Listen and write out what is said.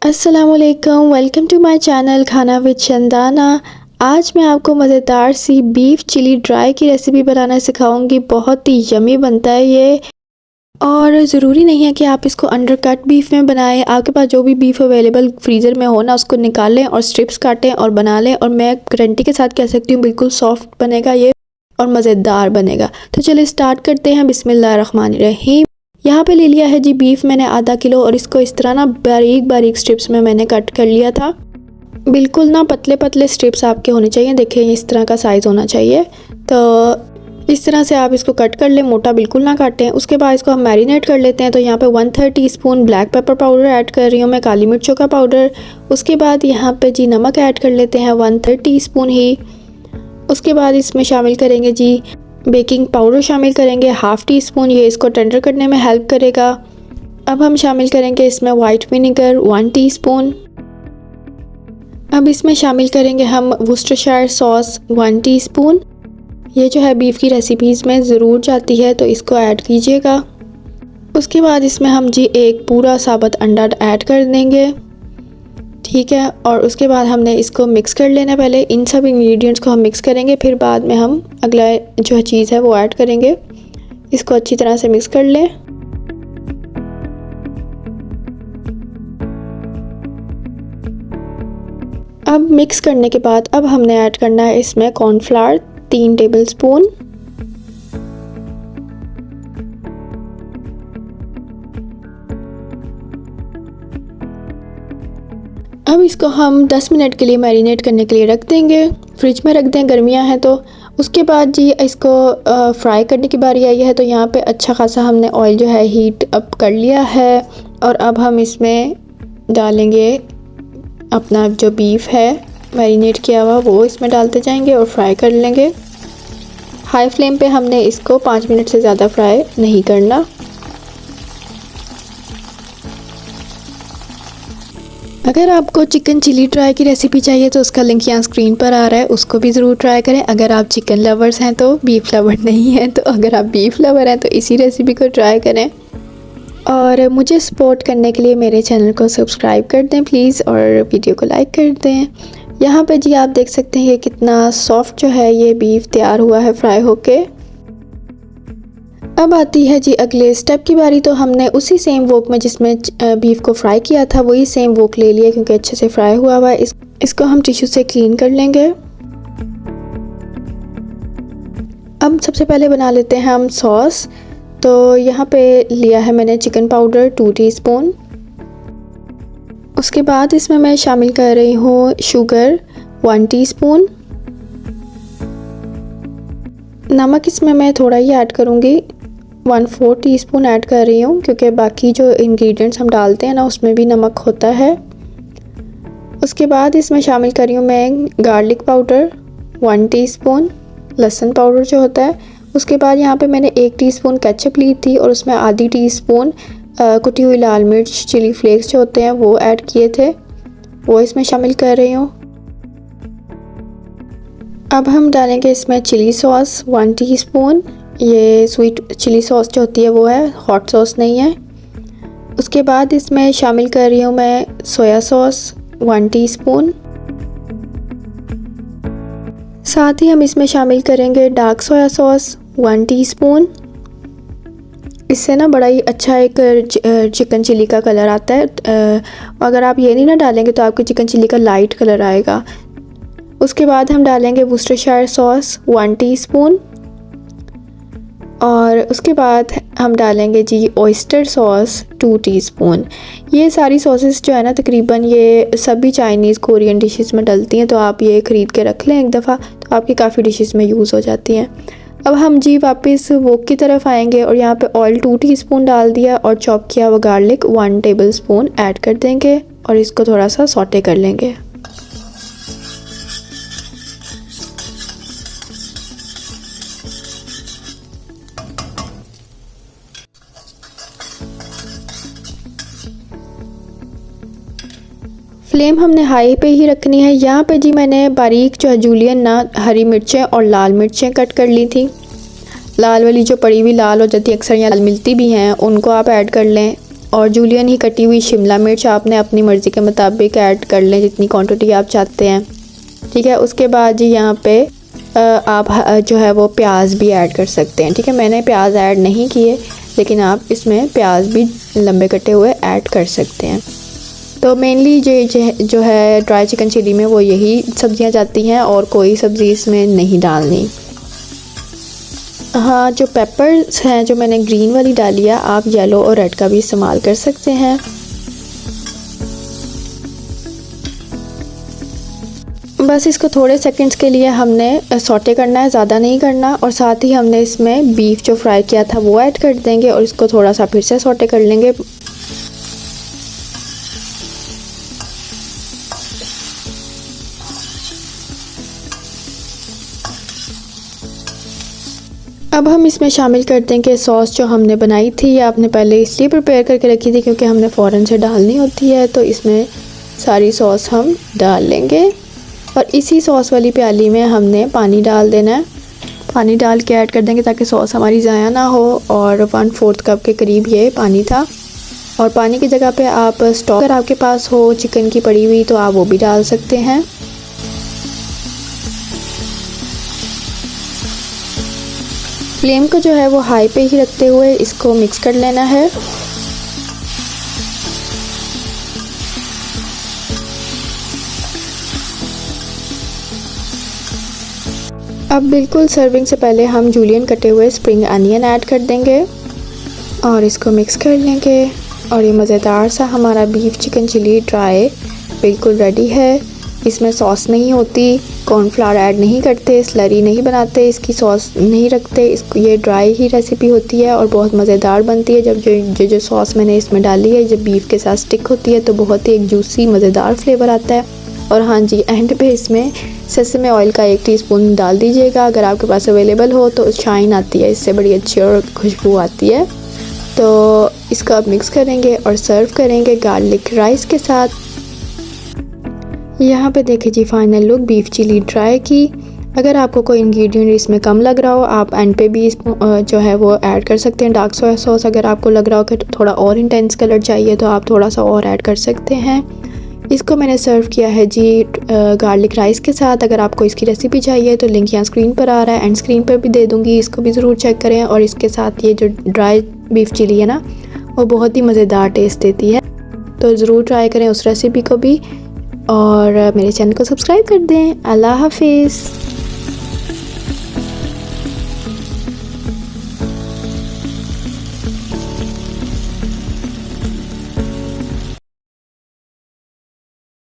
अस्सलामुअलैकुम, welcome to my channel खाना with Chandana. आज मैं आपको मज़ेदार सी बीफ चिली ड्राई की रेसिपी बनाना सिखाऊंगी। बहुत ही यमी बनता है ये, और ज़रूरी नहीं है कि आप इसको अंडरकट बीफ में बनाएं। आपके पास जो भी बीफ अवेलेबल फ्रीज़र में हो ना, उसको निकालें और स्ट्रिप्स काटें और बना लें। और मैं गारंटी के साथ कह सकती हूँ बिल्कुल सॉफ्ट बनेगा ये और मज़ेदार बनेगा। तो चलिए स्टार्ट करते हैं। बिस्मिल्लाहिर्रहमानिर्रहीम। यहाँ पे ले लिया है जी बीफ मैंने आधा किलो, और इसको इस तरह ना बारीक बारीक स्ट्रिप्स में मैंने कट कर लिया था। बिल्कुल ना पतले पतले स्ट्रिप्स आपके होने चाहिए। देखिए इस तरह का साइज़ होना चाहिए। तो इस तरह से आप इसको कट कर लें, मोटा बिल्कुल ना काटें। उसके बाद इसको हम मैरिनेट कर लेते हैं। तो यहाँ पे 1/3 teaspoon black pepper powder add कर रही हूँ मैं, काली मिर्चों का पाउडर। उसके बाद यहाँ पे जी नमक ऐड कर लेते हैं 1/3 टीस्पून ही। उसके बाद इसमें शामिल करेंगे जी बेकिंग पाउडर शामिल करेंगे 1/2 टीस्पून, ये इसको टेंडर करने में हेल्प करेगा। अब हम शामिल करेंगे इसमें वाइट विनेगर 1 टीस्पून। अब इसमें शामिल करेंगे हम वुस्टरशायर सॉस 1 टीस्पून। ये जो है बीफ की रेसिपीज़ में ज़रूर जाती है, तो इसको ऐड कीजिएगा। उसके बाद इसमें हम जी एक पूरा साबुत अंडा ऐड कर देंगे, ठीक है। और उसके बाद हमने इसको मिक्स कर लेना। पहले इन सब इंग्रेडिएंट्स को हम मिक्स करेंगे, फिर बाद में हम अगला जो चीज़ है वो ऐड करेंगे। इसको अच्छी तरह से मिक्स कर लें। अब मिक्स करने के बाद अब हमने ऐड करना है इसमें कॉर्नफ्लावर 3 टेबलस्पून। अब इसको हम 10 मिनट के लिए मैरिनेट करने के लिए रख देंगे, फ्रिज में रख दें, गर्मियां हैं तो। उसके बाद जी इसको फ्राई करने की बारी आई है। तो यहाँ पे अच्छा खासा हमने ऑयल जो है हीट अप कर लिया है, और अब हम इसमें डालेंगे अपना जो बीफ है मैरिनेट किया हुआ, वो इसमें डालते जाएंगे और फ्राई कर लेंगे। हाई फ्लेम पे हमने इसको 5 मिनट से ज़्यादा फ्राई नहीं करना। अगर आपको चिकन चिली ड्राई की रेसिपी चाहिए तो उसका लिंक यहाँ स्क्रीन पर आ रहा है, उसको भी ज़रूर ट्राई करें। अगर आप चिकन लवर्स हैं तो, बीफ लवर नहीं हैं तो, अगर आप बीफ लवर हैं तो इसी रेसिपी को ट्राई करें। और मुझे सपोर्ट करने के लिए मेरे चैनल को सब्सक्राइब कर दें प्लीज़, और वीडियो को लाइक कर दें। यहाँ पे जी आप देख सकते हैं कि कितना सॉफ्ट जो है ये बीफ तैयार हुआ है फ्राई होके। अब आती है जी अगले स्टेप की बारी। तो हमने उसी सेम वोक में जिसमें बीफ को फ्राई किया था, वही सेम वोक ले लिया क्योंकि अच्छे से फ्राई हुआ हुआ है। इसको हम टिश्यू से क्लीन कर लेंगे। अब सबसे पहले बना लेते हैं हम सॉस। तो यहाँ पे लिया है मैंने चिकन पाउडर 2 टीस्पून। उसके बाद इसमें मैं शामिल कर रही हूँ शुगर 1 टीस्पून। नमक इसमें मैं थोड़ा ही ऐड करूँगी, 1/4 टीस्पून ऐड कर रही हूँ, क्योंकि बाकी जो इंग्रेडिएंट्स हम डालते हैं ना उसमें भी नमक होता है। उसके बाद इसमें शामिल कर रही हूँ मैं गार्लिक पाउडर 1 टीस्पून, लहसुन पाउडर जो होता है। उसके बाद यहाँ पे मैंने 1 टीस्पून केचप ली थी, और उसमें आधी टीस्पून कुटी हुई लाल मिर्च चिली फ्लेक्स जो होते हैं वो ऐड किए थे, वो इसमें शामिल कर रही हूँ। अब हम डालेंगे इसमें चिली सॉस 1 टीस्पून। ये स्वीट चिली सॉस जो होती है वो है, हॉट सॉस नहीं है। उसके बाद इसमें शामिल कर रही हूँ मैं सोया सॉस 1 टीस्पून। साथ ही हम इसमें शामिल करेंगे डार्क सोया सॉस 1 टीस्पून। इससे ना बड़ा ही अच्छा एक चिकन चिली का कलर आता है। अगर आप ये नहीं ना डालेंगे तो आपके चिकन चिली का लाइट कलर आएगा। उसके बाद हम डालेंगे वुस्टरशायर सॉस 1 टीस्पून, और उसके बाद हम डालेंगे जी ऑयस्टर सॉस 2 टीस्पून। ये सारी सॉसेस जो है ना तकरीबन ये सभी चाइनीज़ कोरियन डिशेस में डलती हैं, तो आप ये ख़रीद के रख लें एक दफ़ा, तो आपकी काफ़ी डिशेस में यूज़ हो जाती हैं। अब हम जी वापस वोक की तरफ आएंगे, और यहाँ पे ऑयल 2 टीस्पून डाल दिया, और चॉप किया हुआ गार्लिक 1 टेबलस्पून ऐड कर देंगे, और इसको थोड़ा सा सौटे कर लेंगे। फ्लेम हमने हाई पे ही रखनी है। यहाँ पे जी मैंने बारीक जो है जूलियन ना हरी मिर्चें और लाल मिर्चें कट कर ली थी। लाल वाली जो पड़ी हुई लाल हो जाती है, अक्सर यहाँ लाल मिलती भी हैं, उनको आप ऐड कर लें। और जूलियन ही कटी हुई शिमला मिर्च आपने अपनी मर्ज़ी के मुताबिक ऐड कर लें, जितनी क्वांटिटी आप चाहते हैं। ठीक है, उसके बाद जी यहाँ पे आप जो है वो प्याज भी ऐड कर सकते हैं। ठीक है, मैंने प्याज ऐड नहीं किए, लेकिन आप इसमें प्याज भी लंबे कटे हुए ऐड कर सकते हैं। तो मेनली जो है ड्राई चिकन चिली में वो यही सब्जियां जाती हैं और कोई सब्ज़ी इसमें नहीं डालनी। हाँ, जो पेपर्स हैं जो मैंने ग्रीन वाली डाली है, आप येलो और रेड का भी इस्तेमाल कर सकते हैं। बस इसको थोड़े सेकंड्स के लिए हमने सौटे करना है, ज़्यादा नहीं करना। और साथ ही हमने इसमें बीफ जो फ्राई किया था वो ऐड कर देंगे और इसको थोड़ा सा फिर से सौटे कर लेंगे। अब हम इसमें शामिल कर देंगे सॉस जो हमने बनाई थी। ये आपने पहले इसलिए प्रिपेयर करके रखी थी क्योंकि हमने फ़ौरन से डालनी होती है। तो इसमें सारी सॉस हम डाल लेंगे और इसी सॉस वाली प्याली में हमने पानी डाल देना है। पानी डाल के ऐड कर देंगे ताकि सॉस हमारी ज़ाया ना हो। और 1/4 कप के करीब ये पानी था। और पानी की जगह पे आप स्टॉक अगर आपके पास हो चिकन की पड़ी हुई तो आप वो भी डाल सकते हैं। फ्लेम को जो है वो हाई पे ही रखते हुए इसको मिक्स कर लेना है। अब बिल्कुल सर्विंग से पहले हम जूलियन कटे हुए स्प्रिंग अनियन ऐड कर देंगे और इसको मिक्स कर लेंगे। और ये मज़ेदार सा हमारा बीफ चिकन चिली ड्राई बिल्कुल रेडी है। इसमें सॉस नहीं होती, कॉर्नफ्लावर ऐड नहीं करते, स्लरी नहीं बनाते, इसकी सॉस नहीं रखते। इसको ये ड्राई ही रेसिपी होती है और बहुत मज़ेदार बनती है। जब जो सॉस मैंने इसमें डाली है जब बीफ के साथ स्टिक होती है तो बहुत ही एक जूसी मज़ेदार फ्लेवर आता है। और हाँ जी, एंड पे इसमें सेसमे ऑयल का 1 टीस्पून डाल दीजिएगा, अगर आपके पास अवेलेबल हो तो शाइन आती है, इससे बड़ी अच्छी और खुशबू आती है। तो इसको अब मिक्स करेंगे और सर्व करेंगे गार्लिक राइस के साथ। यहाँ पे देखिए जी final look beef chilli dry की। अगर आपको कोई इंग्रेडिएंट इसमें कम लग रहा हो आप एंड पे भी जो है वो ऐड कर सकते हैं। डार्क सोया सॉस अगर आपको लग रहा हो कि थोड़ा और इंटेंस कलर चाहिए तो आप थोड़ा सा और ऐड कर सकते हैं। इसको मैंने सर्व किया है जी गार्लिक राइस के साथ। अगर आपको इसकी रेसिपी चाहिए तो लिंक यहाँ स्क्रीन पर आ रहा है, एंड स्क्रीन पर भी दे दूँगी, इसको भी ज़रूर चेक करें। और इसके साथ ये जो ड्राई बीफ चिली है ना वो बहुत ही मज़ेदार टेस्ट देती है, तो ज़रूर ट्राई करें उस रेसिपी को भी। और मेरे चैनल को सब्सक्राइब कर दें। अल्लाह हाफिज़।